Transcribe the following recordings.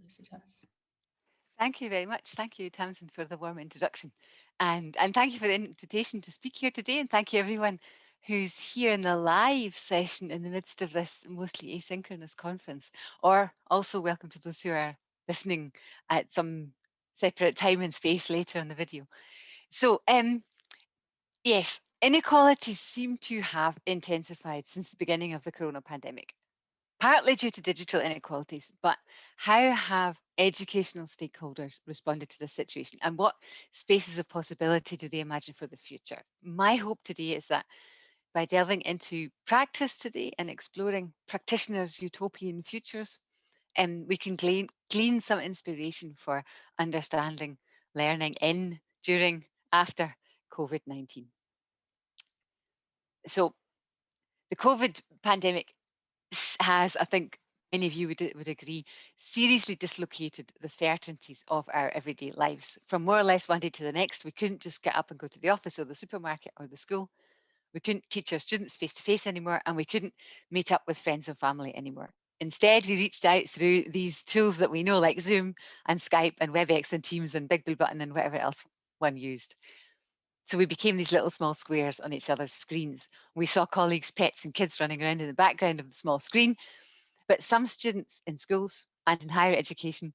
Felicitas. Thank you very much. Thank you, Tamsin, for the warm introduction. And thank you for the invitation to speak here today. And thank you, everyone who's here in the live session in the midst of this mostly asynchronous conference. Or also welcome to those who are listening at some separate time and space later on the video. So, yes, inequalities seem to have intensified since the beginning of the corona pandemic, partly due to digital inequalities, but how have educational stakeholders responded to this situation, and what spaces of possibility do they imagine for the future? My hope today is that by delving into practice today and exploring practitioners' utopian futures, we can glean some inspiration for understanding learning in, during, after COVID-19. So the COVID pandemic has, I think many of you would agree, seriously dislocated the certainties of our everyday lives. From more or less one day to the next, we couldn't just get up and go to the office or the supermarket or the school. We couldn't teach our students face to face anymore, and we couldn't meet up with friends and family anymore. Instead, we reached out through these tools that we know, like Zoom and Skype and WebEx and Teams and Big Blue Button and whatever else one used. So we became these little small squares on each other's screens. We saw colleagues, pets, and kids running around in the background of the small screen. But some students in schools and in higher education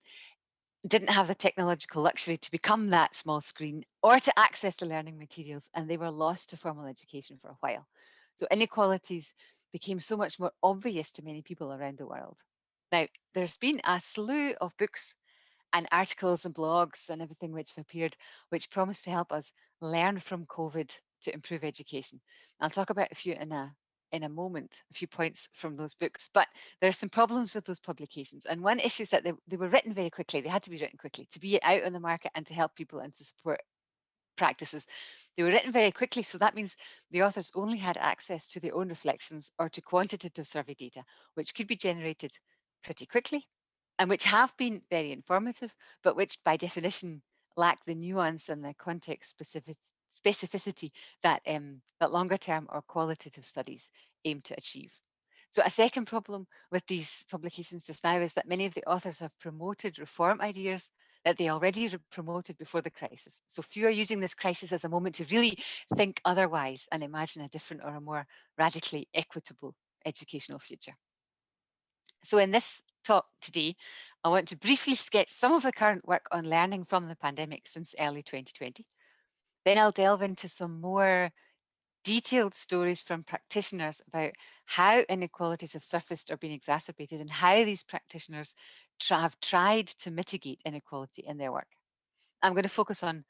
didn't have the technological luxury to become that small screen or to access the learning materials, and they were lost to formal education for a while. So inequalities became so much more obvious to many people around the world. Now, there's been a slew of books and articles and blogs and everything which have appeared, which promise to help us learn from COVID to improve education. I'll talk about a few in a moment, a few points from those books. But there are some problems with those publications. And one issue is that they were written very quickly. They had to be written quickly to be out on the market and to help people and to support practices. They were written very quickly, so that means the authors only had access to their own reflections or to quantitative survey data, which could be generated pretty quickly and which have been very informative, but which by definition lack the nuance and the context specificity that, that longer term or qualitative studies aim to achieve. So a second problem with these publications just now is that many of the authors have promoted reform ideas that they already promoted before the crisis. So few are using this crisis as a moment to really think otherwise and imagine a different or a more radically equitable educational future. So in this talk today, I want to briefly sketch some of the current work on learning from the pandemic since early 2020. Then I'll delve into some more detailed stories from practitioners about how inequalities have surfaced or been exacerbated and how these practitioners have tried to mitigate inequality in their work. I'm going to focus on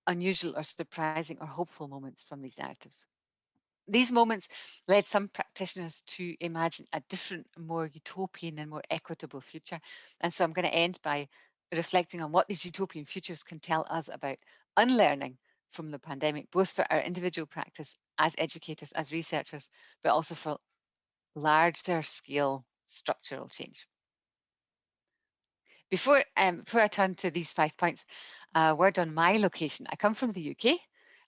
unusual or surprising or hopeful moments from these narratives. These moments led some practitioners to imagine a different, more utopian and more equitable future. And so I'm going to end by reflecting on what these utopian futures can tell us about unlearning from the pandemic, both for our individual practice as educators, as researchers, but also for larger scale structural change. Before I turn to these 5 points, a word on my location. I come from the UK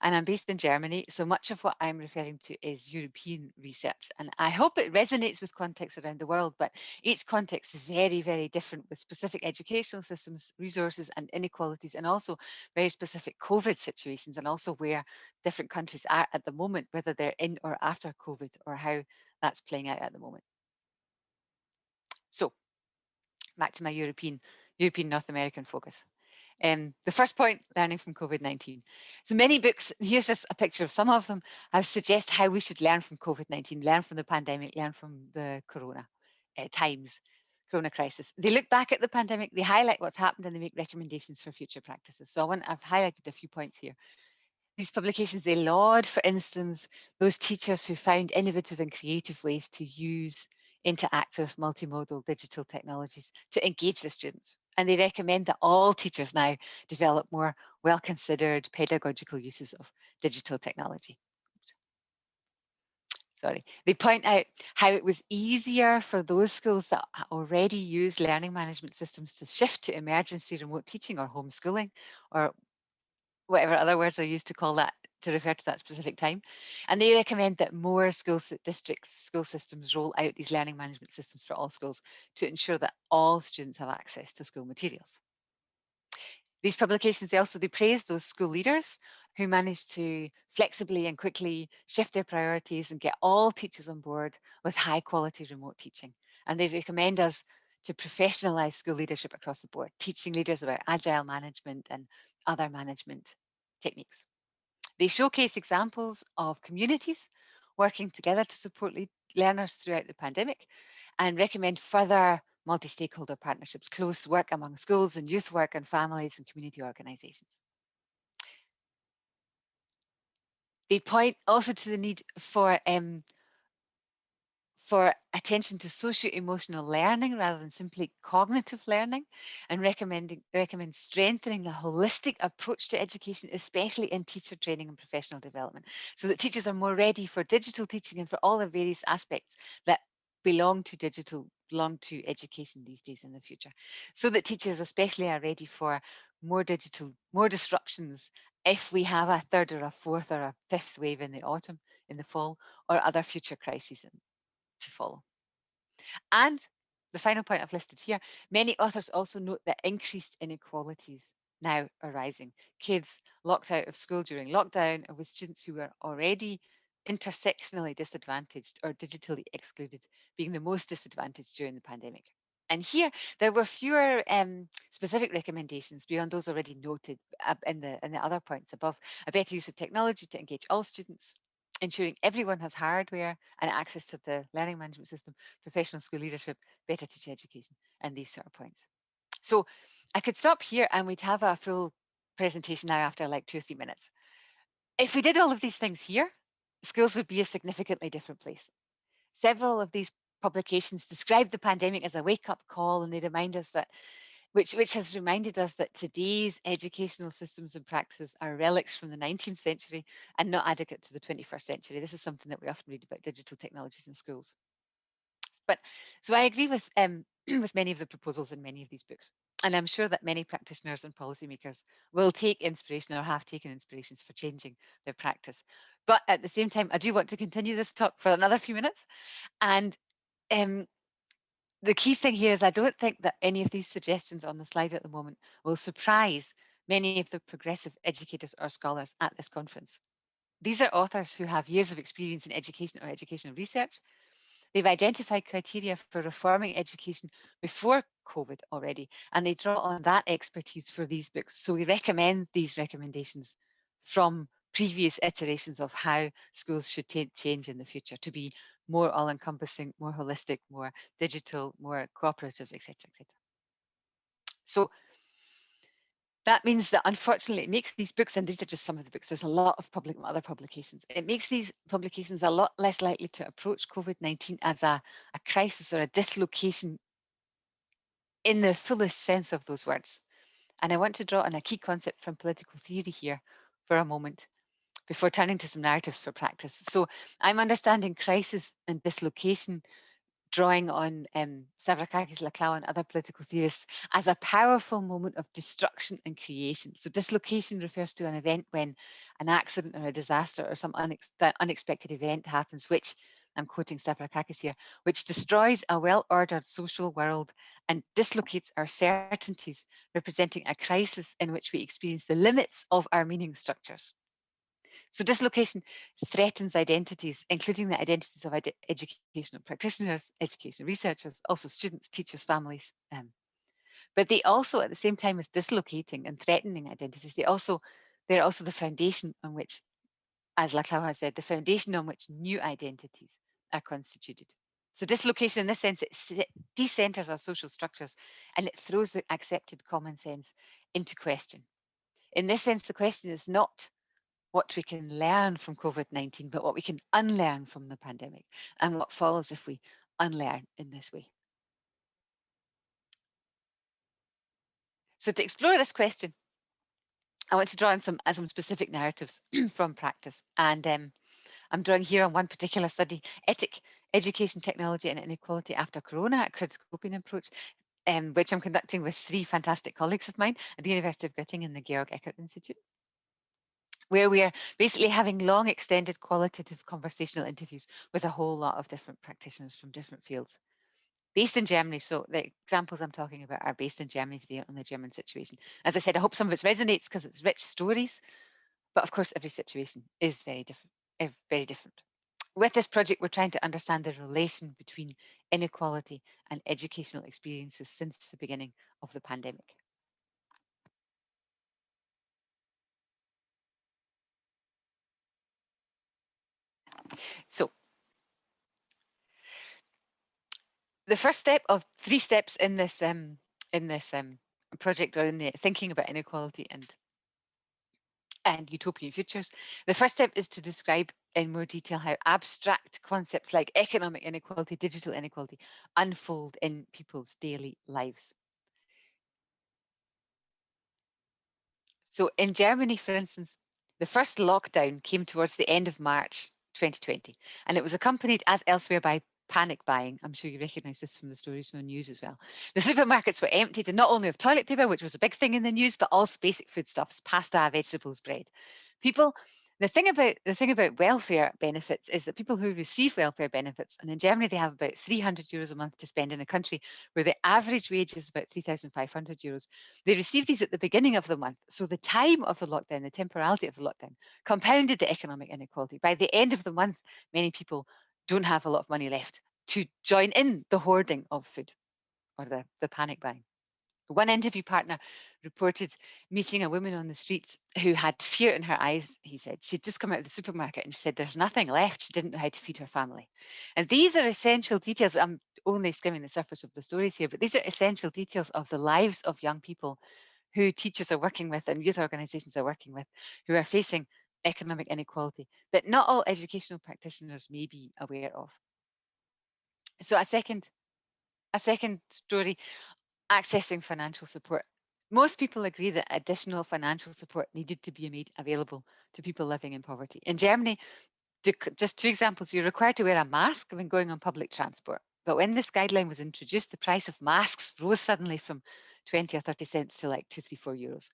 and I'm based in Germany, so much of what I'm referring to is European research. And I hope it resonates with contexts around the world, but each context is very, very different with specific educational systems, resources and inequalities, and also very specific COVID situations, and also where different countries are at the moment, whether they're in or after COVID, or how that's playing out at the moment. So back to my European North American focus. The first point, learning from COVID-19. So many books, here's just a picture of some of them, have suggest how we should learn from COVID-19, learn from the pandemic, learn from the corona corona crisis. They look back at the pandemic, they highlight what's happened, and they make recommendations for future practices. So I've highlighted a few points here. These publications, they laud, for instance, those teachers who found innovative and creative ways to use interactive multimodal digital technologies to engage the students. And they recommend that all teachers now develop more well-considered pedagogical uses of digital technology. Sorry. They point out how it was easier for those schools that already use learning management systems to shift to emergency remote teaching or homeschooling, or whatever other words are used to call that to refer to that specific time. And they recommend that more district school systems roll out these learning management systems for all schools to ensure that all students have access to school materials. These publications, they praise those school leaders who managed to flexibly and quickly shift their priorities and get all teachers on board with high quality remote teaching. And they recommend us to professionalize school leadership across the board, teaching leaders about agile management and other management techniques. They showcase examples of communities working together to support learners throughout the pandemic and recommend further multi-stakeholder partnerships, close work among schools and youth work and families and community organisations. They point also to the need for attention to socio-emotional learning rather than simply cognitive learning, and recommend strengthening the holistic approach to education, especially in teacher training and professional development, so that teachers are more ready for digital teaching and for all the various aspects that belong to education these days in the future, so that teachers especially are ready for more disruptions if we have a third or a fourth or a fifth wave in the autumn, in the fall, or other future crises to follow. And the final point I've listed here, many authors also note that increased inequalities now are rising. Kids locked out of school during lockdown, or with students who were already intersectionally disadvantaged or digitally excluded, being the most disadvantaged during the pandemic. And here, there were fewer specific recommendations beyond those already noted in the other points above. A better use of technology to engage all students, ensuring everyone has hardware and access to the learning management system, professional school leadership, better teacher education, and these sort of points. So I could stop here and we'd have a full presentation now after like 2 or 3 minutes. If we did all of these things here, schools would be a significantly different place. Several of these publications describe the pandemic as a wake-up call, and they remind us that which has reminded us that today's educational systems and practices are relics from the 19th century and not adequate to the 21st century. This is something that we often read about digital technologies in schools. But so I agree with with many of the proposals in many of these books. And I'm sure that many practitioners and policymakers will take inspiration or have taken inspirations for changing their practice. But at the same time, I do want to continue this talk for another few minutes. And the key thing here is I don't think that any of these suggestions on the slide at the moment will surprise many of the progressive educators or scholars at this conference. These are authors who have years of experience in education or educational research. They've identified criteria for reforming education before COVID already, and they draw on that expertise for these books. So we recommend these recommendations from previous iterations of how schools should change in the future to be more all-encompassing, more holistic, more digital, more cooperative, etc., etc. So that means that unfortunately it makes these books, and these are just some of the books, there's a lot of other publications. It makes these publications a lot less likely to approach COVID-19 as a crisis or a dislocation in the fullest sense of those words. And I want to draw on a key concept from political theory here for a moment before turning to some narratives for practice. So I'm understanding crisis and dislocation, drawing on Stavrakakis, Laclau, and other political theorists, as a powerful moment of destruction and creation. So dislocation refers to an event when an accident or a disaster or some unexpected event happens, which, I'm quoting Stavrakakis here, which destroys a well-ordered social world and dislocates our certainties, representing a crisis in which we experience the limits of our meaning structures. So dislocation threatens identities, including the identities of educational practitioners, education researchers, also students, teachers, families. But they also, at the same time as dislocating and threatening identities, they're also the foundation on which, as Laclau has said, the foundation on which new identities are constituted. So dislocation, in this sense, it decenters our social structures and it throws the accepted common sense into question. In this sense, the question is not what we can learn from COVID-19, but what we can unlearn from the pandemic and what follows if we unlearn in this way. So to explore this question, I want to draw on some specific narratives from practice. And I'm drawing here on one particular study, Ethic, Education, Technology and Inequality After Corona, a critical Utopian approach, which I'm conducting with 3 fantastic colleagues of mine at the University of Göttingen and the Georg Eckert Institute. where we are basically having long, extended, qualitative conversational interviews with a whole lot of different practitioners from different fields. Based in Germany, so the examples I'm talking about are based in Germany today on the German situation. As I said, I hope some of it resonates because it's rich stories, but of course, every situation is very different. Very different. With this project, we're trying to understand the relation between inequality and educational experiences since the beginning of the pandemic. So the first step of 3 steps in this project, or in the thinking about inequality and utopian futures, the first step is to describe in more detail how abstract concepts like economic inequality, digital inequality unfold in people's daily lives. So in Germany, for instance, the first lockdown came towards the end of March 2020, and it was accompanied, as elsewhere, by panic buying. I'm sure you recognise this from the stories from the news as well. The supermarkets were emptied, and not only of toilet paper, which was a big thing in the news, but also basic foodstuffs, pasta, vegetables, bread. People, the thing about welfare benefits is that people who receive welfare benefits, and in Germany they have about €300 a month to spend in a country where the average wage is about €3,500. They received these at the beginning of the month. So the time of the lockdown, the temporality of the lockdown, compounded the economic inequality. By the end of the month, many people don't have a lot of money left to join in the hoarding of food or the panic buying. One interview partner reported meeting a woman on the streets who had fear in her eyes, he said. She'd just come out of the supermarket and she said there's nothing left. She didn't know how to feed her family. And these are essential details. I'm only skimming the surface of the stories here, but these are essential details of the lives of young people who teachers are working with and youth organizations are working with, who are facing economic inequality that not all educational practitioners may be aware of. So a second story, accessing financial support. Most people agree that additional financial support needed to be made available to people living in poverty. In Germany, just 2 examples, you're required to wear a mask when going on public transport. But when this guideline was introduced, the price of masks rose suddenly from 20 or 30 cents to like 2, 3, €4.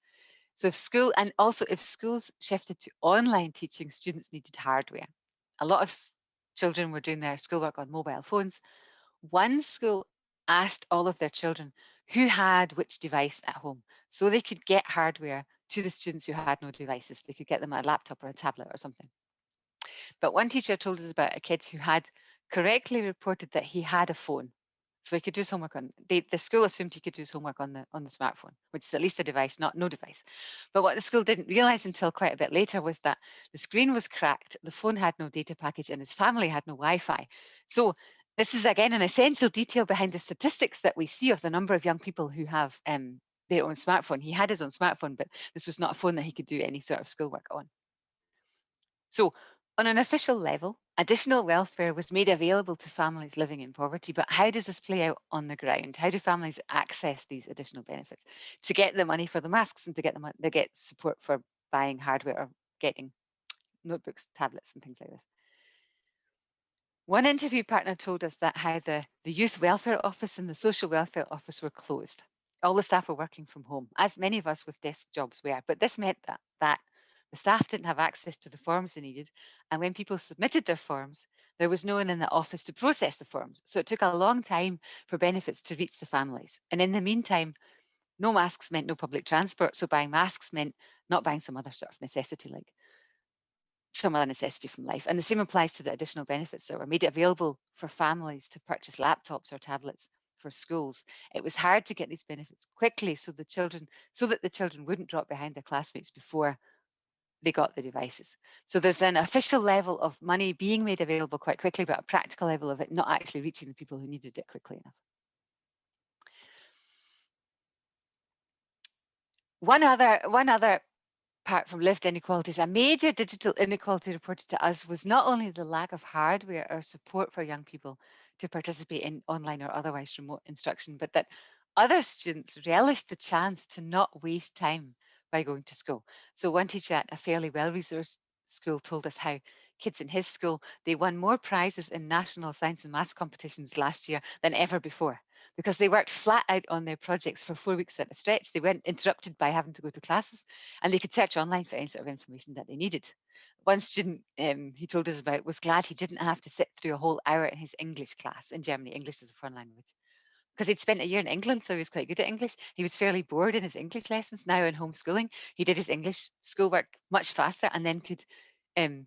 So if schools shifted to online teaching, students needed hardware. A lot of children were doing their schoolwork on mobile phones. One school asked all of their children who had which device at home so they could get hardware to the students who had no devices. They could get them a laptop or a tablet or something. But one teacher told us about a kid who had correctly reported that he had a phone. So he could do his homework on the school assumed he could do his homework on the smartphone, which is at least a device, not no device. But what the school didn't realize until quite a bit later was that the screen was cracked, the phone had no data package, and his family had no Wi-Fi. So this is again an essential detail behind the statistics that we see of the number of young people who have their own smartphone. He had his own smartphone, but this was not a phone that he could do any sort of schoolwork on. So, on an official level, additional welfare was made available to families living in poverty. But how does this play out on the ground? How do families access these additional benefits to get the money for the masks and to get support for buying hardware or getting notebooks, tablets, and things like this? One interview partner told us that how the youth welfare office and the social welfare office were closed. All the staff were working from home, as many of us with desk jobs were. But this meant that the staff didn't have access to the forms they needed. And when people submitted their forms, there was no one in the office to process the forms. So it took a long time for benefits to reach the families. And in the meantime, no masks meant no public transport. So buying masks meant not buying some other sort of necessity, like some other necessity from life. And the same applies to the additional benefits that were made available for families to purchase laptops or tablets for schools. It was hard to get these benefits quickly so that the children wouldn't drop behind their classmates before they got the devices. So there's an official level of money being made available quite quickly, but a practical level of it not actually reaching the people who needed it quickly enough. One other apart from lived inequalities, a major digital inequality reported to us was not only the lack of hardware or support for young people to participate in online or otherwise remote instruction, but that other students relished the chance to not waste time by going to school. So one teacher at a fairly well-resourced school told us how kids in his school, they won more prizes in national science and maths competitions last year than ever before. because they worked flat out on their projects for 4 weeks at a stretch. They weren't interrupted by having to go to classes, and they could search online for any sort of information that they needed. One student he told us about was glad he didn't have to sit through a whole hour in his English class in Germany. English is a foreign language. Because he'd spent a year in England, so he was quite good at English. He was fairly bored in his English lessons. Now in homeschooling, he did his English schoolwork much faster, and then um,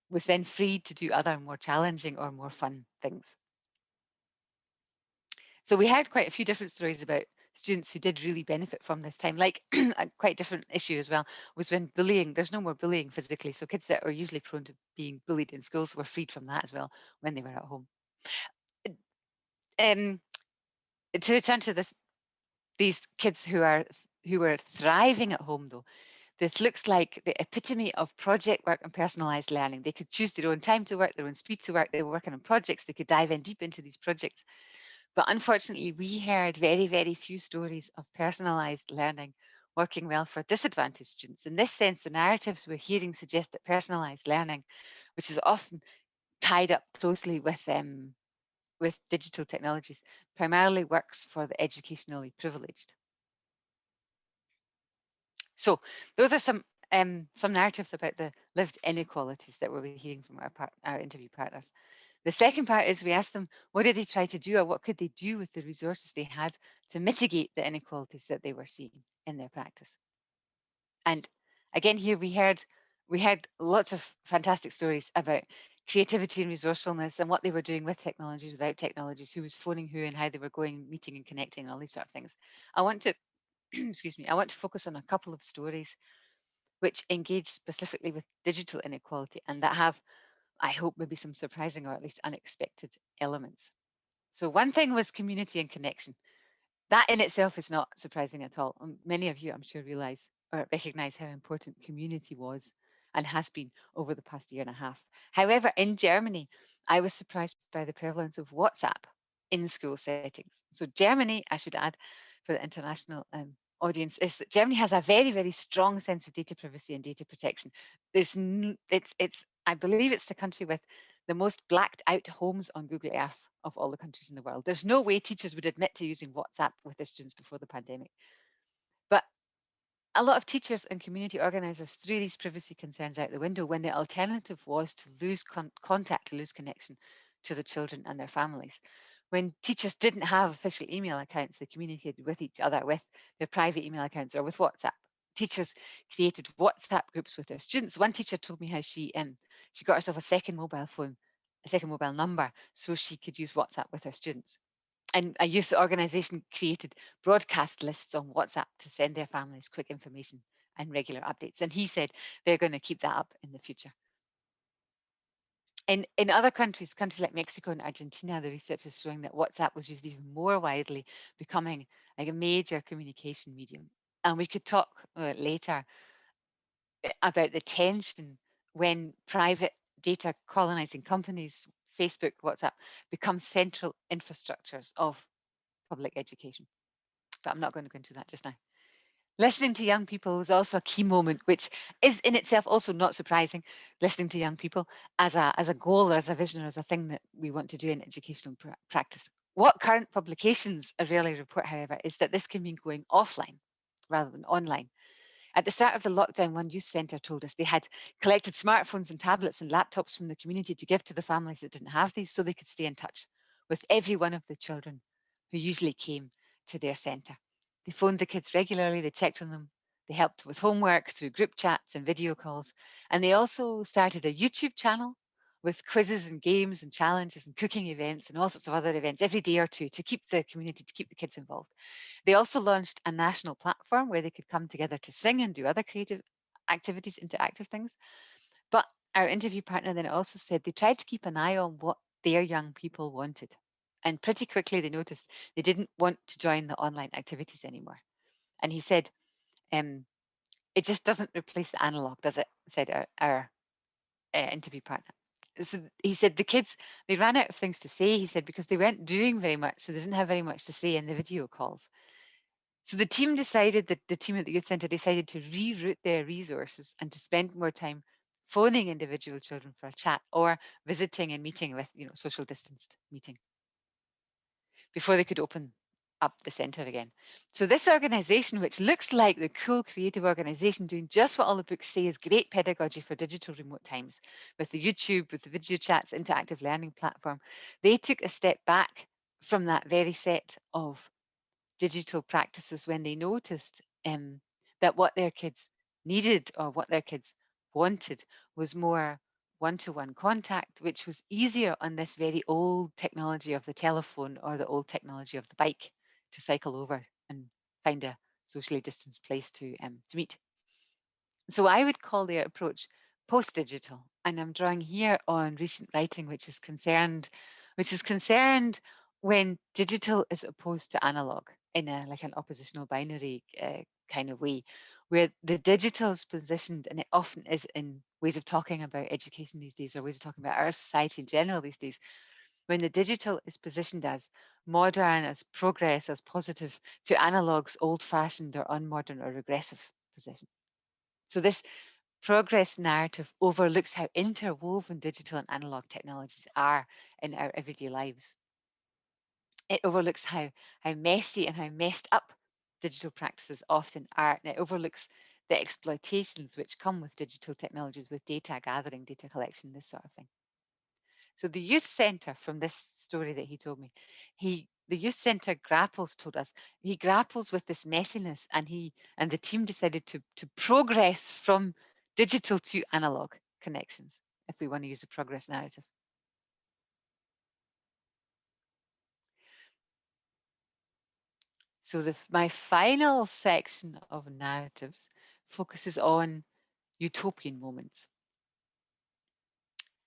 was then free to do other more challenging or more fun things. So we heard quite a few different stories about students who did really benefit from this time. Like a quite different issue as well was when bullying, there's no more bullying physically. So kids that are usually prone to being bullied in schools were freed from that as well when they were at home. Um, to return to these kids who were thriving at home though, this looks like the epitome of project work and personalized learning. They could choose their own time to work, their own speed to work. They were working on projects. They could dive in deep into these projects. But unfortunately, we heard very, very few stories of personalized learning working well for disadvantaged students. In this sense, the narratives we're hearing suggest that personalized learning, which is often tied up closely with digital technologies, primarily works for the educationally privileged. So those are some narratives about the lived inequalities that we're hearing from our interview partners. The second part is we asked them, what did they try to do or what could they do with the resources they had to mitigate the inequalities that they were seeing in their practice? And again, here we had lots of fantastic stories about creativity and resourcefulness and what they were doing with technologies, without technologies, who was phoning who and how they were going, meeting and connecting and all these sort of things. I want to, excuse me, I want to focus on a couple of stories which engage specifically with digital inequality and that have, I hope, maybe some surprising or at least unexpected elements. So one thing was community and connection. That in itself is not surprising at all. Many of you, I'm sure, realize or recognize how important community was and has been over the past year and a half. However, in Germany, I was surprised by the prevalence of WhatsApp in school settings. So Germany, I should add, for the international audience, is that Germany has a very, very strong sense of data privacy and data protection. It's I believe it's the country with the most blacked out homes on Google Earth of all the countries in the world. There's no way teachers would admit to using WhatsApp with their students before the pandemic. But a lot of teachers and community organisers threw these privacy concerns out the window when the alternative was to lose contact, to lose connection to the children and their families. When teachers didn't have official email accounts, they communicated with each other with their private email accounts or with WhatsApp. Teachers created WhatsApp groups with their students. One teacher told me how she got herself a second mobile phone, a second mobile number, so she could use WhatsApp with her students. And a youth organisation created broadcast lists on WhatsApp to send their families quick information and regular updates. And he said they're going to keep that up in the future. In other countries like Mexico and Argentina, the research is showing that WhatsApp was used even more widely, becoming like a major communication medium. And we could talk later about the tension when private data colonizing companies, Facebook, WhatsApp, become central infrastructures of public education. But I'm not going to go into that just now. Listening to young people is also a key moment, which is in itself also not surprising. Listening to young people as a goal or as a vision or as a thing that we want to do in educational practice. What current publications rarely report, however, is that this can mean going offline rather than online. At the start of the lockdown, one youth centre told us they had collected smartphones and tablets and laptops from the community to give to the families that didn't have these so they could stay in touch with every one of the children who usually came to their centre. They phoned the kids regularly, they checked on them, they helped with homework through group chats and video calls, and they also started a YouTube channel with quizzes and games and challenges and cooking events and all sorts of other events every day or two to keep the community, to keep the kids involved. They also launched a national platform where they could come together to sing and do other creative activities, interactive things. But our interview partner then also said they tried to keep an eye on what their young people wanted. And pretty quickly they noticed they didn't want to join the online activities anymore. And he said, it just doesn't replace the analog, does it? Said our interview partner. So he said the kids, they ran out of things to say, he said, because they weren't doing very much. So they didn't have very much to say in the video calls. So the team decided that the team at the youth centre decided to reroute their resources and to spend more time phoning individual children for a chat or visiting and meeting with, social distanced meeting. before they could open up the centre again. So this organisation, which looks like the cool creative organisation doing just what all the books say is great pedagogy for digital remote times, with the YouTube, with the video chats, interactive learning platform, they took a step back from that very set of digital practices when they noticed that what their kids needed or what their kids wanted was more one-to-one contact, which was easier on this very old technology of the telephone or the old technology of the bike to cycle over and find a socially distanced place to meet. So I would call their approach post-digital, and I'm drawing here on recent writing which is concerned when digital is opposed to analog in a like an oppositional binary kind of way, where the digital is positioned, and it often is in ways of talking about education these days, or ways of talking about our society in general these days, when the digital is positioned as modern, as progress, as positive, to analog's old-fashioned or unmodern or regressive position. So this progress narrative overlooks how interwoven digital and analog technologies are in our everyday lives. It overlooks how messy and how messed up digital practices often are. And it overlooks the exploitations which come with digital technologies, with data gathering, data collection, this sort of thing. So the youth centre, from this story that he told me, the youth centre told us, he grapples with this messiness, and the team decided to progress from digital to analog connections, if we want to use a progress narrative. So my final section of narratives focuses on utopian moments.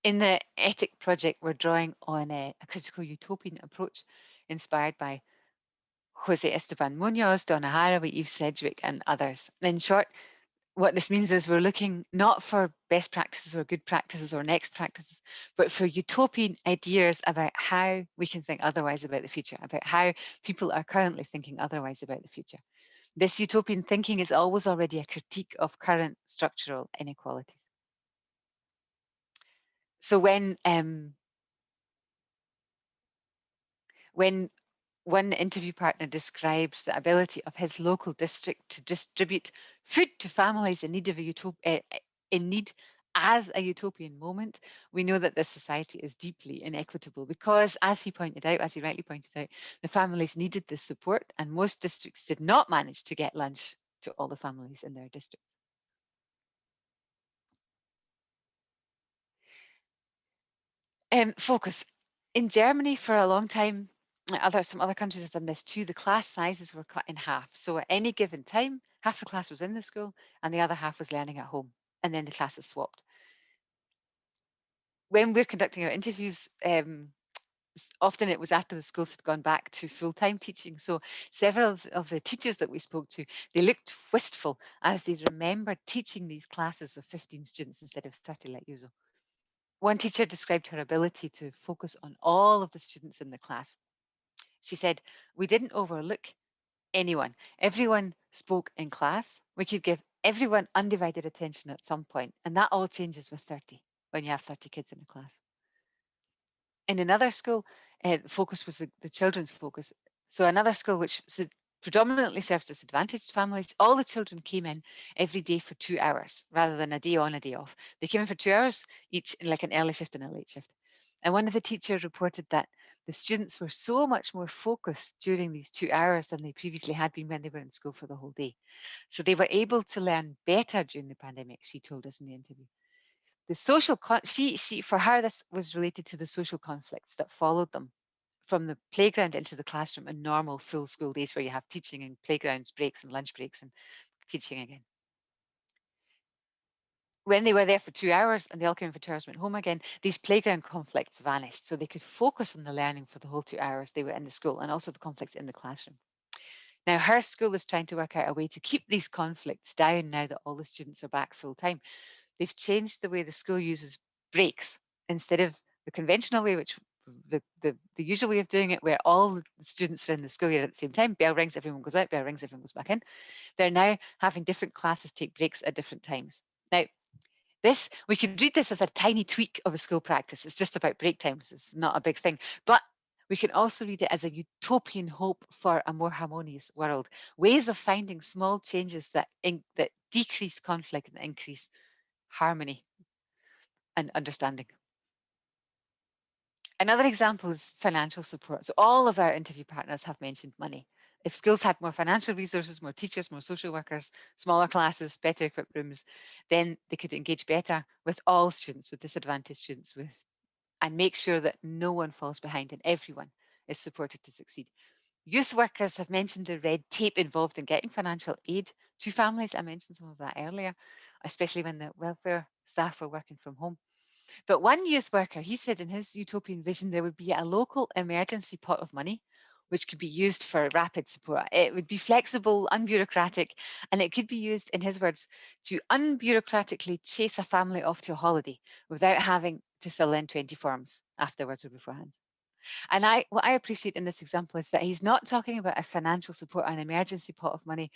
In the ETIC project, we're drawing on a critical utopian approach inspired by Jose Esteban Munoz, Donna Haraway, Eve Sedgwick, and others. In short, what this means is we're looking not for best practices or good practices or next practices, but for utopian ideas about how we can think otherwise about the future, about how people are currently thinking otherwise about the future. This utopian thinking is always already a critique of current structural inequalities. So when one interview partner describes the ability of his local district to distribute food to families in need of in need as a utopian moment, we know that this society is deeply inequitable because, as he rightly pointed out, the families needed this support, and most districts did not manage to get lunch to all the families in their districts. Focus. In Germany, for a long time, some other countries have done this too. The class sizes were cut in half. So at any given time, half the class was in the school and the other half was learning at home. And then the classes swapped. When we're conducting our interviews, often it was after the schools had gone back to full-time teaching. So several of the teachers that we spoke to, they looked wistful as they remembered teaching these classes of 15 students instead of 30 like usual. One teacher described her ability to focus on all of the students in the class. She said, "We didn't overlook anyone. Everyone spoke in class. We could give everyone undivided attention at some point, and that all changes with 30 when you have 30 kids in a class." In another school, the focus was the children's focus. So another school which predominantly serves disadvantaged families, all the children came in every day for 2 hours rather than a day on, a day off. They came in for 2 hours each, in like an early shift and a late shift. And one of the teachers reported that the students were so much more focused during these 2 hours than they previously had been when they were in school for the whole day. So they were able to learn better during the pandemic, she told us in the interview. The social she for her, this was related to the social conflicts that followed them from the playground into the classroom in normal full school days, where you have teaching and playgrounds breaks and lunch breaks and teaching again. When they were there for 2 hours and they all came in for 2 hours and went home again, these playground conflicts vanished, so they could focus on the learning for the whole 2 hours they were in the school, and also the conflicts in the classroom. Now her school is trying to work out a way to keep these conflicts down now that all the students are back full time. They've changed the way the school uses breaks instead of the conventional way, which the usual way of doing it, where all the students are in the school year at the same time. Bell rings, everyone goes out. Bell rings, everyone goes back in. They're now having different classes take breaks at different times. Now, we could read this as a tiny tweak of a school practice. It's just about break times. It's not a big thing. But We can also read it as a utopian hope for a more harmonious world, ways of finding small changes that decrease conflict and increase harmony and understanding. Another example is financial support. So all of our interview partners have mentioned money. If schools had more financial resources, more teachers, more social workers, smaller classes, better equipped rooms, then they could engage better with all students, with disadvantaged students, and make sure that no one falls behind and everyone is supported to succeed. Youth workers have mentioned the red tape involved in getting financial aid to families. I mentioned some of that earlier, especially when the welfare staff were working from home. But one youth worker, he said in his utopian vision, there would be a local emergency pot of money which could be used for rapid support. It would be flexible, unbureaucratic, and it could be used, in his words, to unbureaucratically chase a family off to a holiday without having to fill in 20 forms afterwards or beforehand. And what I appreciate in this example is that he's not talking about a financial support, an emergency pot of money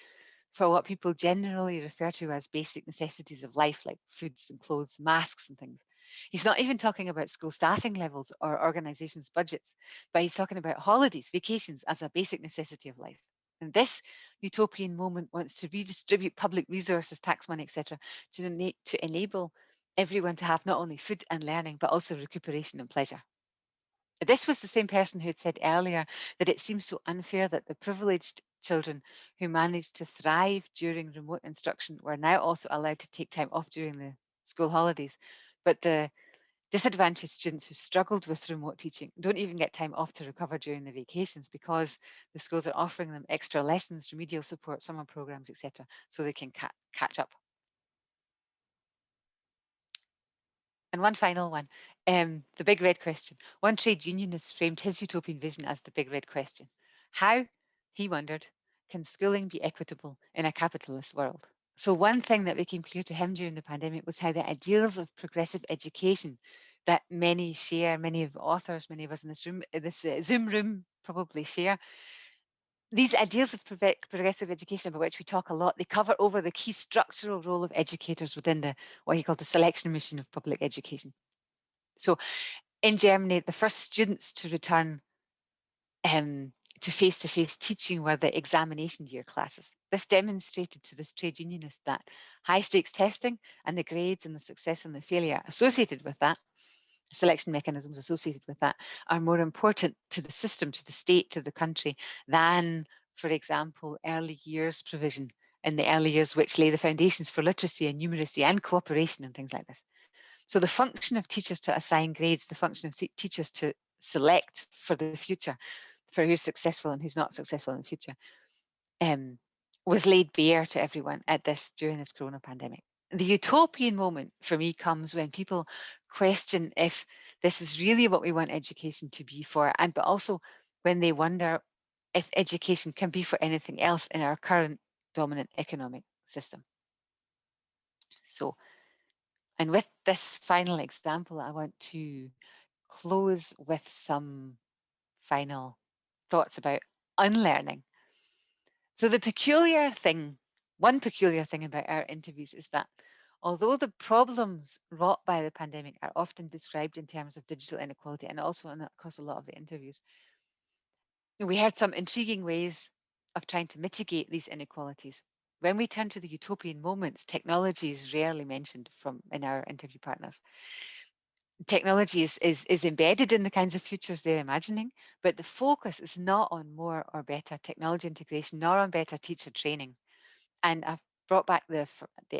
for what people generally refer to as basic necessities of life, like foods and clothes, masks and things. He's not even talking about school staffing levels or organizations' budgets, but he's talking about holidays, vacations as a basic necessity of life. And this utopian moment wants to redistribute public resources, tax money, etc., to enable everyone to have not only food and learning, but also recuperation and pleasure. This was the same person who had said earlier that it seems so unfair that the privileged children who managed to thrive during remote instruction were now also allowed to take time off during the school holidays. But the disadvantaged students who struggled with remote teaching don't even get time off to recover during the vacations because the schools are offering them extra lessons, remedial support, summer programs, etc., so they can catch up. And one final one, the big red question. One trade unionist framed his utopian vision as the big red question. How, he wondered, can schooling be equitable in a capitalist world? So one thing that became clear to him during the pandemic was how the ideals of progressive education that many share, many of the authors, many of us in this room, this Zoom room probably share, these ideas of progressive education about which we talk a lot, they cover over the key structural role of educators within what he called the selection machine of public education. So in Germany, the first students to return to face-to-face teaching were the examination year classes. This demonstrated to this trade unionist that high-stakes testing and the grades and the success and the failure associated with that, selection mechanisms associated with that, are more important to the system, to the state, to the country, than, for example, early years provision in the early years, which lay the foundations for literacy and numeracy and cooperation and things like this. So the function of teachers to assign grades, the function of teachers to select for the future, for who's successful and who's not successful in the future, was laid bare to everyone during this corona pandemic. The utopian moment for me comes when people question if this is really what we want education to be for, but also when they wonder if education can be for anything else in our current dominant economic system. So, and with this final example, I want to close with some final thoughts about unlearning. So one peculiar thing about our interviews is that although the problems wrought by the pandemic are often described in terms of digital inequality and also across a lot of the interviews, we heard some intriguing ways of trying to mitigate these inequalities. When we turn to the utopian moments, technology is rarely mentioned in our interview partners. Technology is embedded in the kinds of futures they're imagining, but the focus is not on more or better technology integration, nor on better teacher training. And I've brought back the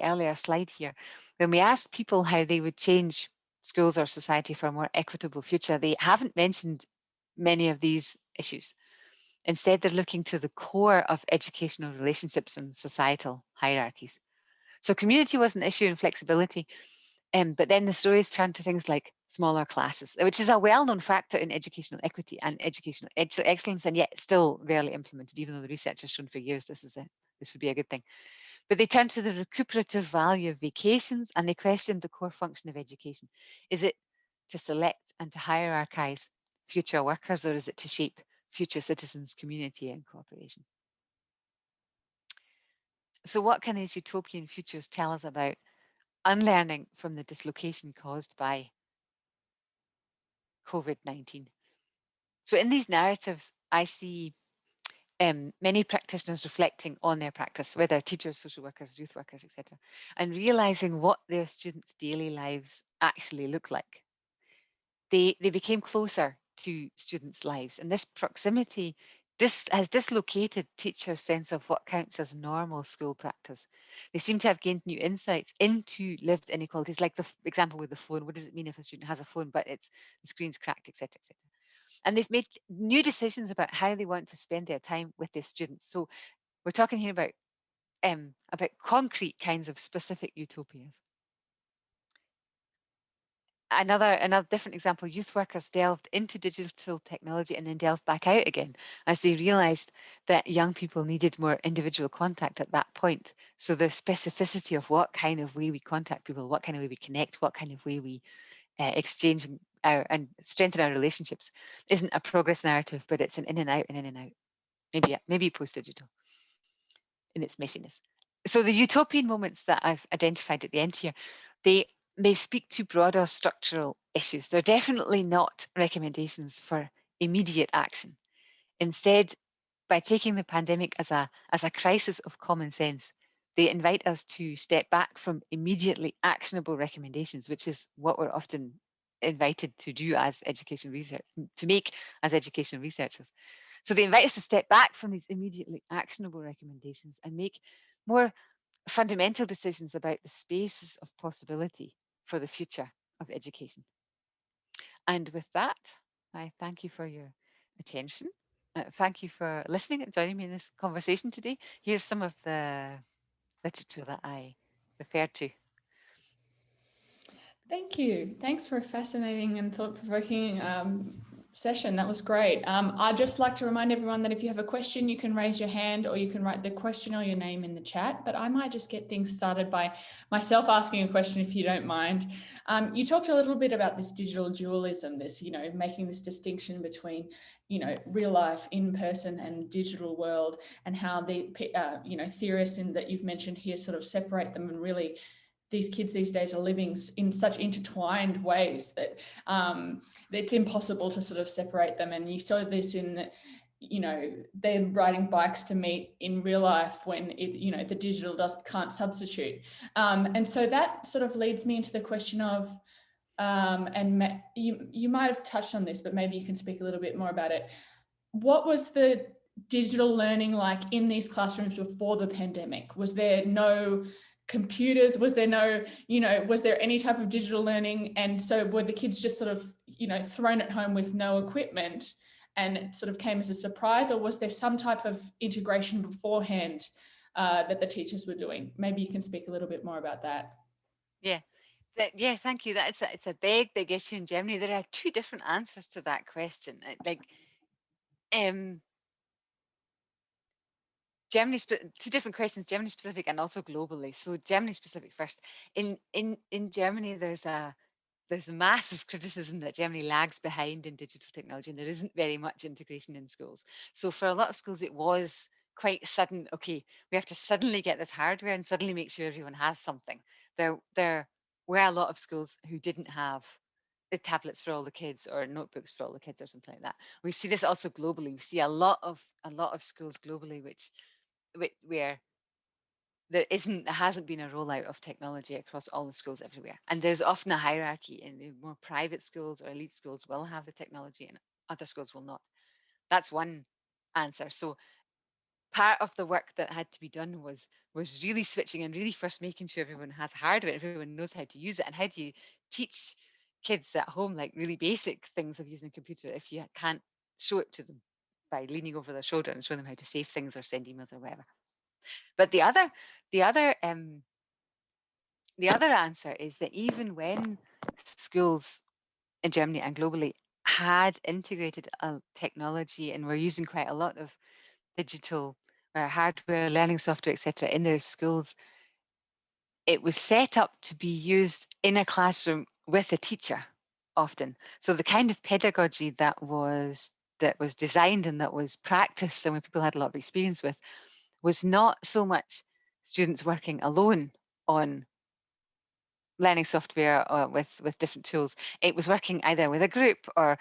earlier slide here. When we asked people how they would change schools or society for a more equitable future, they haven't mentioned many of these issues. Instead, they're looking to the core of educational relationships and societal hierarchies. So community was an issue in flexibility, but then the stories turn to things like smaller classes, which is a well-known factor in educational equity and educational excellence, and yet still rarely implemented, even though the research has shown for years this would be a good thing. But they turn to the recuperative value of vacations, and they question the core function of education. Is it to select and to hierarchize future workers, or is it to shape future citizens, community, and cooperation? So what can these utopian futures tell us about unlearning from the dislocation caused by COVID-19? So in these narratives, I see many practitioners reflecting on their practice, whether teachers, social workers, youth workers, etc., and realizing what their students' daily lives actually look like. They became closer to students' lives, and this proximity has dislocated teachers' sense of what counts as normal school practice. They seem to have gained new insights into lived inequalities, like the example with the phone. What does it mean if a student has a phone but the screen's cracked, etc., etc.? And they've made new decisions about how they want to spend their time with their students. So we're talking here about concrete kinds of specific utopias. Another different example, youth workers delved into digital technology and then delved back out again as they realized that young people needed more individual contact at that point. So the specificity of what kind of way we contact people, what kind of way we connect, what kind of way we exchange and strengthen our relationships isn't a progress narrative, but it's an in and out and in and out. Maybe post-digital in its messiness. So the utopian moments that I've identified at the end here, they may speak to broader structural issues. They're definitely not recommendations for immediate action. Instead, by taking the pandemic as a crisis of common sense, they invite us to step back from immediately actionable recommendations, which is what we're often invited to do as education research, to make as education researchers. So they invite us to step back from these immediately actionable recommendations and make more fundamental decisions about the spaces of possibility for the future of education. And with that, I thank you for your attention. Thank you for listening and joining me in this conversation today. Here's some of the literature that I referred to. Thank you. Thanks for a fascinating and thought-provoking session. That was great. I'd just like to remind everyone that if you have a question, you can raise your hand or you can write the question or your name in the chat. But I might just get things started by myself asking a question, if you don't mind. You talked a little bit about this digital dualism, this, making this distinction between, real life, in person, and digital world, and how the, theorists that you've mentioned here sort of separate them, and really these kids these days are living in such intertwined ways that it's impossible to sort of separate them. And you saw this in, they're riding bikes to meet in real life when the digital can't substitute. And so that sort of leads me into the question of, you might have touched on this, but maybe you can speak a little bit more about it. What was the digital learning like in these classrooms before the pandemic? Was there no computers? Was there no, was there any type of digital learning? And so were the kids just sort of, thrown at home with no equipment and it sort of came as a surprise? Or was there some type of integration beforehand that the teachers were doing? Maybe you can speak a little bit more about that. Yeah. Yeah, thank you. It's a big issue in Germany. There are two different answers to that question. Um, two different questions, Germany specific and also globally. So Germany specific first. In Germany, there's a massive criticism that Germany lags behind in digital technology, and there isn't very much integration in schools. So for a lot of schools, it was quite sudden. Okay, we have to suddenly get this hardware and suddenly make sure everyone has something. There were a lot of schools who didn't have the tablets for all the kids or notebooks for all the kids or something like that. We see this also globally. We see a lot of schools globally where there hasn't been a rollout of technology across all the schools everywhere. And there's often a hierarchy in the more private schools or elite schools will have the technology and other schools will not. That's one answer. So part of the work that had to be done was really switching and really first making sure everyone has hardware, everyone knows how to use it. And how do you teach kids at home like really basic things of using a computer if you can't show it to them by leaning over their shoulder and show them how to save things or send emails or whatever. But the other the other answer is that even when schools in Germany and globally had integrated technology and were using quite a lot of digital hardware, learning software, etc., in their schools, it was set up to be used in a classroom with a teacher often. So the kind of pedagogy that was designed and that was practiced and when people had a lot of experience with was not so much students working alone on learning software with different tools. It was working either with a group or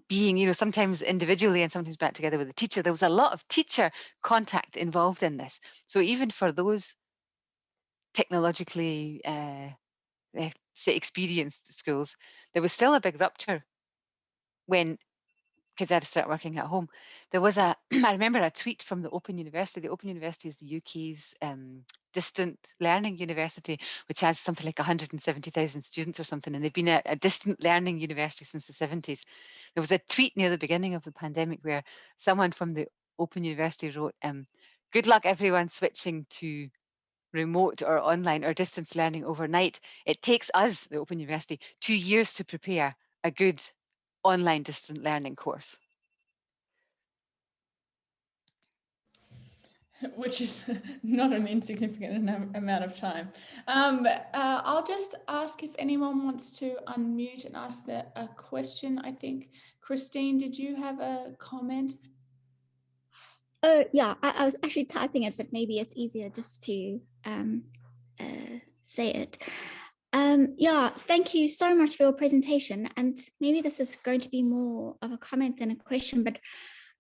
being, you know, sometimes individually and sometimes back together with a teacher. There was a lot of teacher contact involved in this. So even for those technologically say experienced schools, there was still a big rupture when kids had to start working at home. There was I remember a tweet from the Open University. The Open University is the UK's distant learning university, which has something like 170,000 students or something, and they've been a distant learning university since the 70s. There was a tweet near the beginning of the pandemic where someone from the Open University wrote, "Good luck everyone switching to remote or online or distance learning overnight. It takes us, the Open University, 2 years to prepare a good online distant learning course." Which is not an insignificant amount of time. I'll just ask if anyone wants to unmute and ask a question. I think, Christine, did you have a comment? Oh, yeah, I was actually typing it, but maybe it's easier just to say it. Yeah, thank you so much for your presentation. And maybe this is going to be more of a comment than a question, but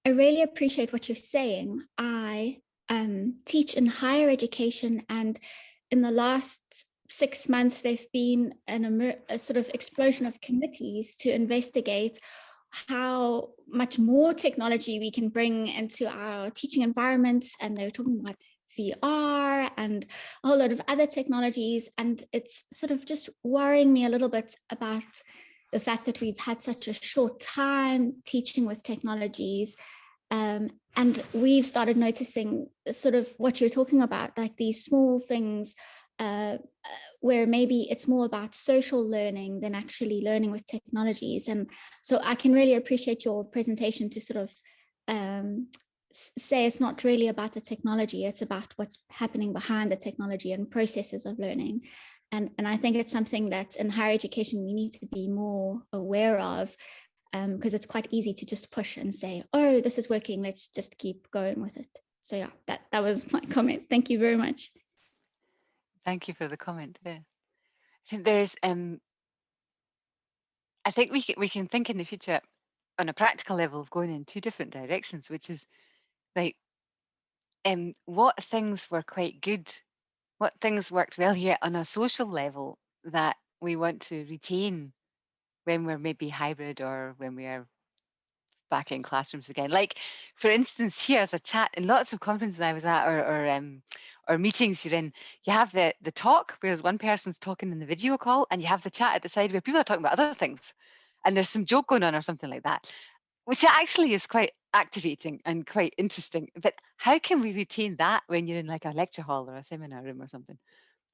I really appreciate what you're saying. I teach in higher education, and in the last 6 months, there've been a sort of explosion of committees to investigate how much more technology we can bring into our teaching environments. And they're talking about VR and a whole lot of other technologies. And it's sort of just worrying me a little bit about the fact that we've had such a short time teaching with technologies. And we've started noticing sort of what you're talking about, like these small things where maybe it's more about social learning than actually learning with technologies. And so I can really appreciate your presentation to sort of say it's not really about the technology, it's about what's happening behind the technology and processes of learning. And I think it's something that in higher education we need to be more aware of, because it's quite easy to just push and say, oh, this is working, let's just keep going with it. So yeah, that was my comment. Thank you very much. Thank you for the comment. Yeah, I think there's I think we can think in the future on a practical level of going in two different directions, which is like what things were quite good, what things worked well here on a social level that we want to retain when we're maybe hybrid or when we are back in classrooms again. Like, for instance, here as a chat in lots of conferences I was at or meetings you're in, you have the talk, whereas one person's talking in the video call, and you have the chat at the side where people are talking about other things, and there's some joke going on or something like that, which actually is quite activating and quite interesting. But how can we retain that when you're in like a lecture hall or a seminar room or something?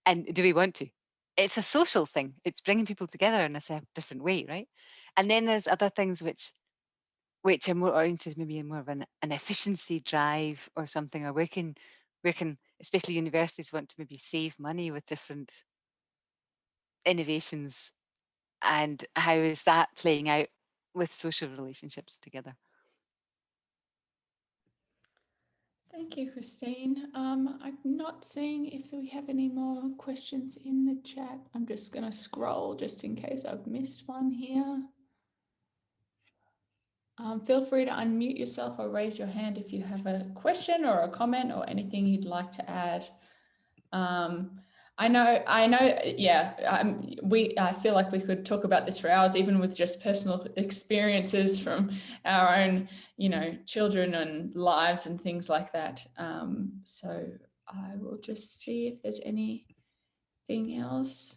And do we want to? It's a social thing. It's bringing people together in a different way, right? And then there's other things which are more oriented maybe in more of an efficiency drive or something, or where can especially universities want to maybe save money with different innovations, and how is that playing out with social relationships together? Thank you, Christine. I'm not seeing if we have any more questions in the chat. I'm just going to scroll just in case I've missed one here. Feel free to unmute yourself or raise your hand if you have a question or a comment or anything you'd like to add. I know, yeah, I feel like we could talk about this for hours, even with just personal experiences from our own, you know, children and lives and things like that. So I will just see if there's anything else.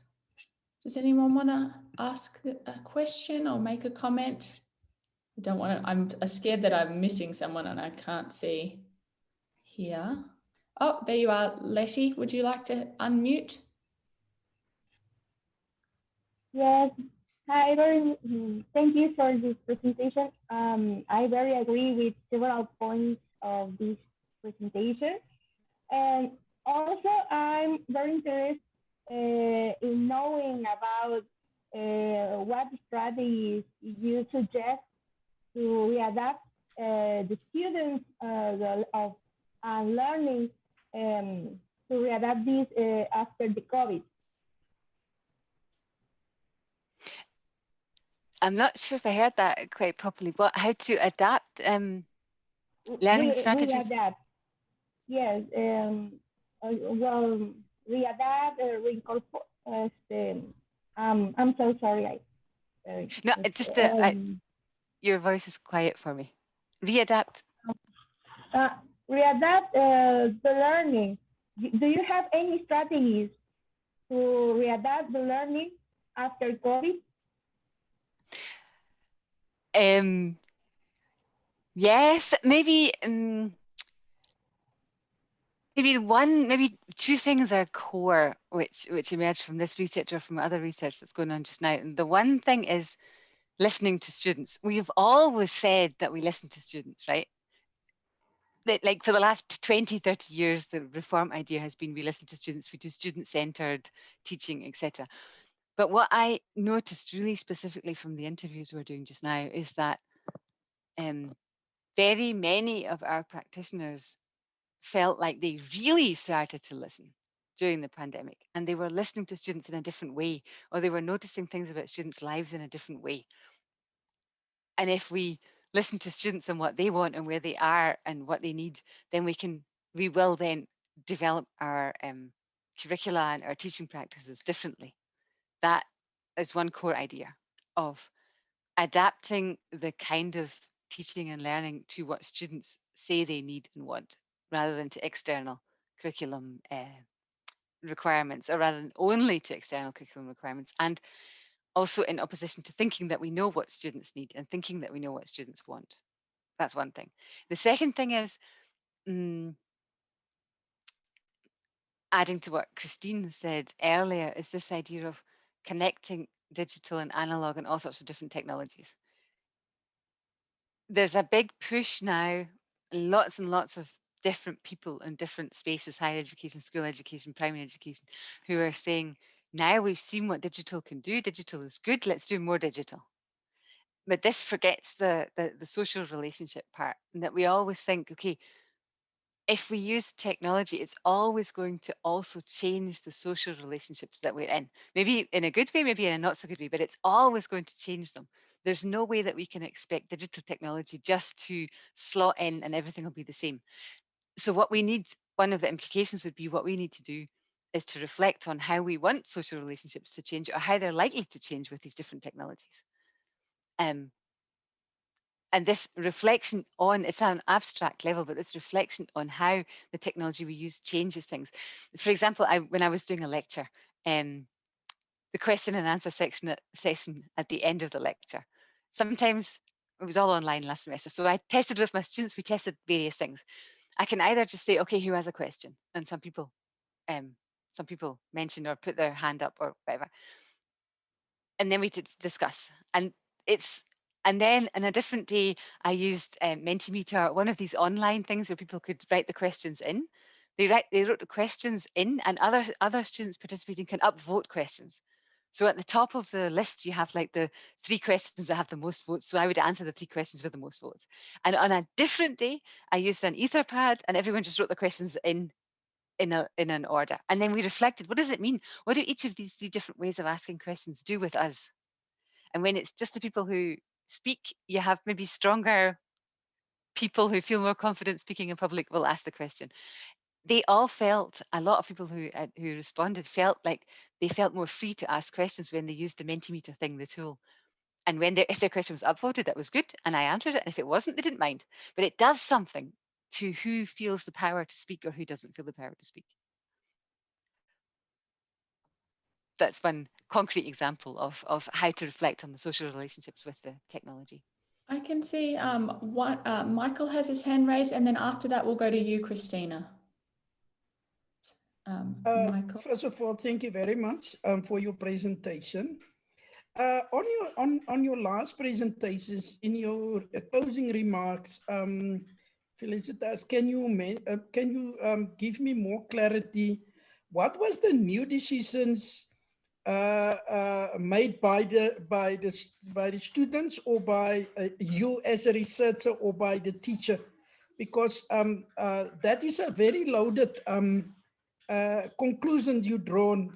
Does anyone want to ask a question or make a comment? I don't want to, I'm scared that I'm missing someone and I can't see here. Oh, there you are, Letty. Would you like to unmute? Yes. Hi, thank you for this presentation. I very agree with several points of this presentation. And also, I'm very interested in knowing about what strategies you suggest to readapt the students of learning to readapt this after the COVID. I'm not sure if I heard that quite properly. How to adapt learning strategies? We adapt. Yes. Well, we adapt, reincorporate. I'm so sorry. No, it's just that your voice is quiet for me. Readapt. Readapt the learning. Do you have any strategies to readapt the learning after COVID? Yes, maybe maybe two things are core which emerge from this research or from other research that's going on just now. And the one thing is listening to students. We've always said that we listen to students, right? That, like, for the last 20, 30 years, the reform idea has been we listen to students, we do student-centered teaching, etc. But what I noticed really specifically from the interviews we're doing just now is that very many of our practitioners felt like they really started to listen during the pandemic, and they were listening to students in a different way, or they were noticing things about students' lives in a different way. And if we listen to students and what they want and where they are and what they need, then we will then develop our curricula and our teaching practices differently. That is one core idea of adapting the kind of teaching and learning to what students say they need and want, rather than to external curriculum requirements, or rather than only to external curriculum requirements, and also in opposition to thinking that we know what students need and thinking that we know what students want. That's one thing. The second thing is adding to what Christine said earlier, is this idea of connecting digital and analog and all sorts of different technologies. There's a big push now, lots and lots of different people in different spaces, higher education, school education, primary education, who are saying, now we've seen what digital can do, digital is good, let's do more digital. But this forgets the social relationship part, and that we always think, okay, if we use technology, it's always going to also change the social relationships that we're in. Maybe in a good way, maybe in a not so good way, but it's always going to change them. There's no way that we can expect digital technology just to slot in and everything will be the same. So what we need, one of the implications would be, what we need to do is to reflect on how we want social relationships to change, or how they're likely to change with these different technologies. And this reflection on, it's on an abstract level, but this reflection on how the technology we use changes things. For example, when I was doing a lecture, the question and answer session at the end of the lecture, sometimes it was all online last semester, so I tested with my students, we tested various things. I can either just say, okay, who has a question? And some people mentioned or put their hand up or whatever. And then we could discuss. And then on a different day, I used Mentimeter, one of these online things where people could write the questions in. They wrote the questions in, and other students participating can upvote questions. So at the top of the list, you have like the 3 questions that have the most votes. So I would answer the 3 questions with the most votes. And on a different day, I used an Etherpad, and everyone just wrote the questions in an order. And then we reflected, what does it mean? What do each of these 3 different ways of asking questions do with us? And when it's just the people who speak, you have maybe stronger people who feel more confident speaking in public will ask the question. They all felt, a lot of people who responded felt like they felt more free to ask questions when they used the Mentimeter thing, the tool. And when if their question was upvoted, that was good, and I answered it. And if it wasn't, they didn't mind. But it does something to who feels the power to speak or who doesn't feel the power to speak. That's one concrete example of how to reflect on the social relationships with the technology. I can see Michael has his hand raised, and then after that, we'll go to you, Christina. Michael. First of all, thank you very much for your presentation. On your last presentations, in your closing remarks, Felicitas, can you give me more clarity? What was the new decisions made by the students, or by you as a researcher, or by the teacher? Because that is a very loaded conclusion you drawn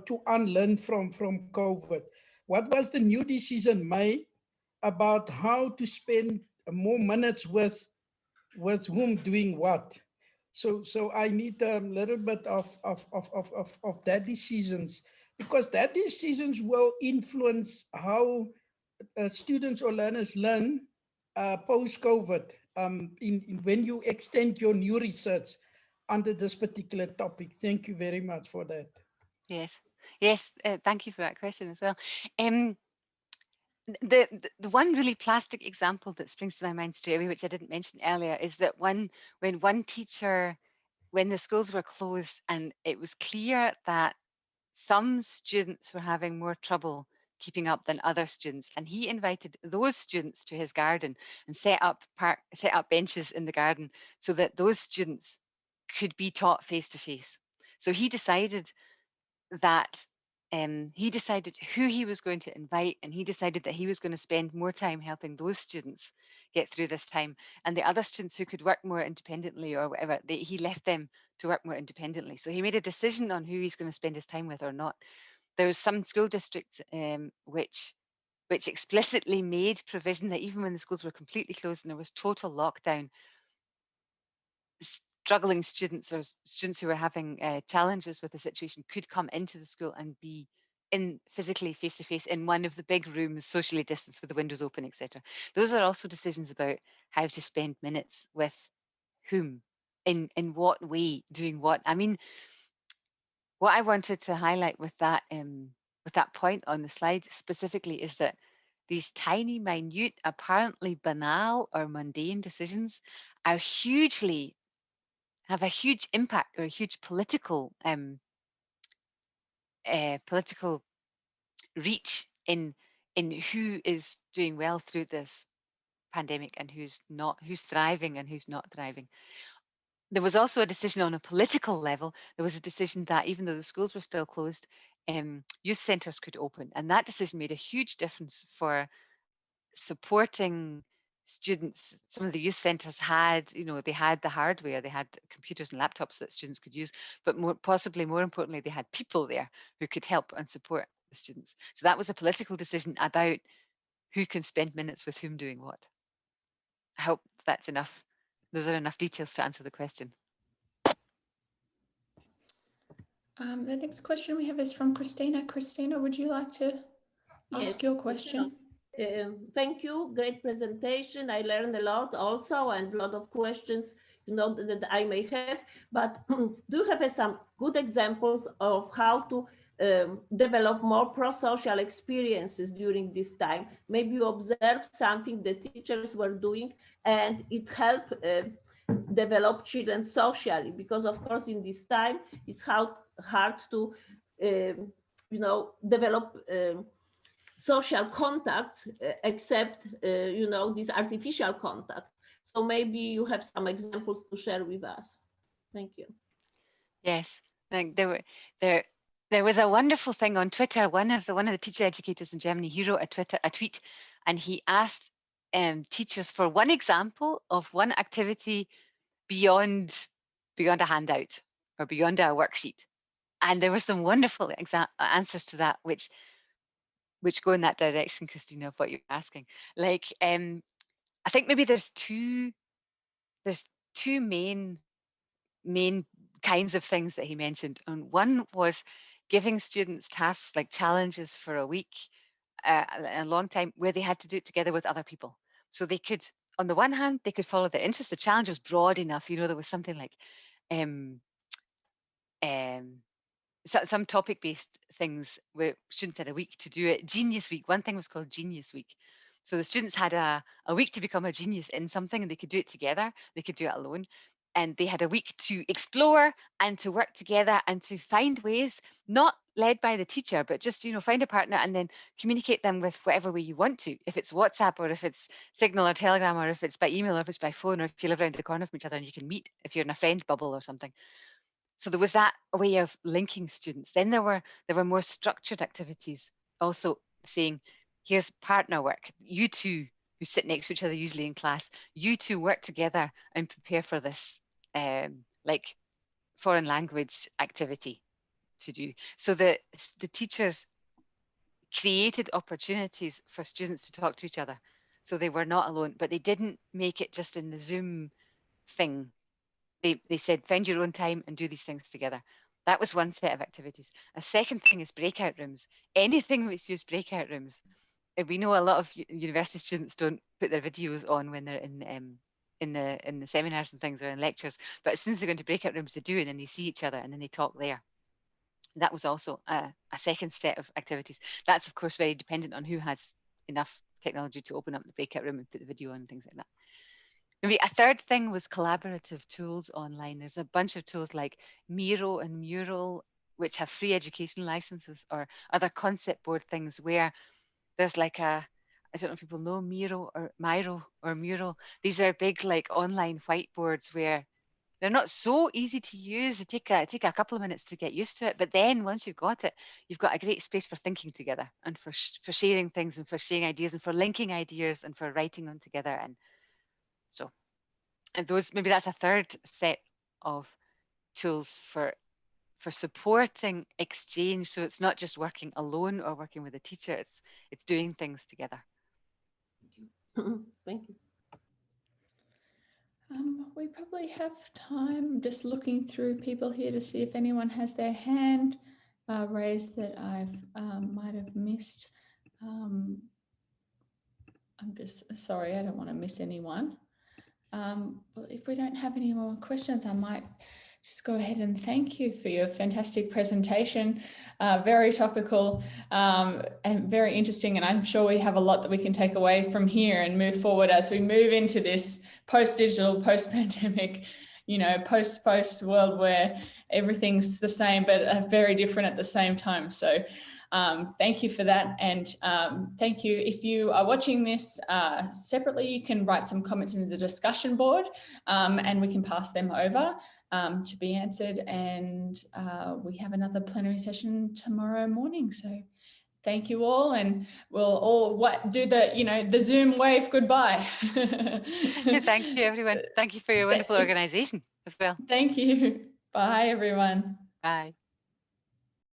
to unlearn from COVID. What was the new decision made about how to spend more minutes with whom doing what. So I need a little bit of that decisions, because that decisions will influence how students or learners learn post-COVID, when you extend your new research under this particular topic. Thank you very much for that. Yes, yes, thank you for that question as well. The one really plastic example that springs to my mind straight away, which I didn't mention earlier, is that when one teacher, when the schools were closed and it was clear that some students were having more trouble keeping up than other students, and he invited those students to his garden and set up benches in the garden so that those students could be taught face to face. So he decided that he decided who he was going to invite, and he decided that he was going to spend more time helping those students get through this time, and the other students who could work more independently or whatever, he left them to work more independently. So he made a decision on who he's going to spend his time with or not. There was some school districts which explicitly made provision that even when the schools were completely closed and there was total lockdown, struggling students or students who were having challenges with the situation could come into the school and be in physically face-to-face in one of the big rooms, socially distanced with the windows open, etc. Those are also decisions about how to spend minutes with whom, in what way, doing what. I mean, what I wanted to highlight with that point on the slide specifically is that these tiny, minute, apparently banal or mundane decisions are have a huge impact or a huge political reach in who is doing well through this pandemic and who's not, who's thriving and who's not thriving. There was also a decision on a political level. There was a decision that even though the schools were still closed, youth centres could open, and that decision made a huge difference for supporting students. Some of the youth centres had, they had the hardware, they had computers and laptops that students could use, but possibly more importantly, they had people there who could help and support the students. So that was a political decision about who can spend minutes with whom doing what. I hope that's enough. Those are enough details to answer the question. The next question we have is from Christina. Christina, would you like to ask your question? Thank you. Great presentation. I learned a lot also, and a lot of questions, that I may have. But do you have some good examples of how to develop more prosocial experiences during this time? Maybe you observed something the teachers were doing, and it helped develop children socially, because of course in this time it's hard to develop social contacts except this artificial contact. So maybe you have some examples to share with us. Thank you. Yes, there was a wonderful thing on Twitter. One of the teacher educators in Germany, he wrote a tweet, and he asked teachers for one example of one activity beyond a handout or beyond a worksheet. And there were some wonderful answers to that, which go in that direction, Christina, of what you're asking. Like, I think maybe there's two main kinds of things that he mentioned. And one was giving students tasks like challenges for a week, a long time, where they had to do it together with other people. So they could, on the one hand, they could follow their interests. The challenge was broad enough. There was something like some topic-based things where students had a week to do it. Genius Week, one thing was called Genius Week. So the students had a week to become a genius in something, and they could do it together. They could do it alone. And they had a week to explore and to work together and to find ways, not led by the teacher, but just, find a partner and then communicate them with whatever way you want to. If it's WhatsApp, or if it's Signal or Telegram, or if it's by email, or if it's by phone, or if you live around the corner from each other and you can meet if you're in a friend bubble or something. So there was that way of linking students. Then there were more structured activities, also saying, here's partner work. You two who sit next to each other usually in class, you two work together and prepare for this like foreign language activity to do. So the teachers created opportunities for students to talk to each other So they were not alone, but they didn't make it just in the Zoom thing. They said, find your own time and do these things together. That was one set of activities. A second thing is breakout rooms. Anything which uses breakout rooms. We know a lot of university students don't put their videos on when they're in the seminars and things or in lectures, but as soon as they go into breakout rooms, they do, and then they see each other and then they talk there. That was also a second set of activities. That's of course very dependent on who has enough technology to open up the breakout room and put the video on and things like that. Maybe a third thing was collaborative tools online. There's a bunch of tools like Miro and Mural, which have free education licenses, or other concept board things where there's like I don't know if people know Miro or Mural. These are big like online whiteboards where they're not so easy to use. They take a couple of minutes to get used to it, but then once you've got it, you've got a great space for thinking together and for sharing things and for sharing ideas and for linking ideas and for writing them together. And so, and those, maybe that's a third set of tools for supporting exchange. So it's not just working alone or working with a teacher, it's doing things together. Thank you. We probably have time, just looking through people here to see if anyone has their hand raised that I might have missed. I'm just sorry, I don't want to miss anyone. Well, if we don't have any more questions, I might just go ahead and thank you for your fantastic presentation. Very topical and very interesting. And I'm sure we have a lot that we can take away from here and move forward as we move into this post-digital, post-pandemic, post world where everything's the same, but very different at the same time. So thank you for that. And thank you. If you are watching this separately, you can write some comments into the discussion board and we can pass them over to be answered. And we have another plenary session tomorrow morning. So thank you all. And we'll all do the Zoom wave goodbye. Thank you, everyone. Thank you for your wonderful organization as well. Thank you. Bye, everyone. Bye.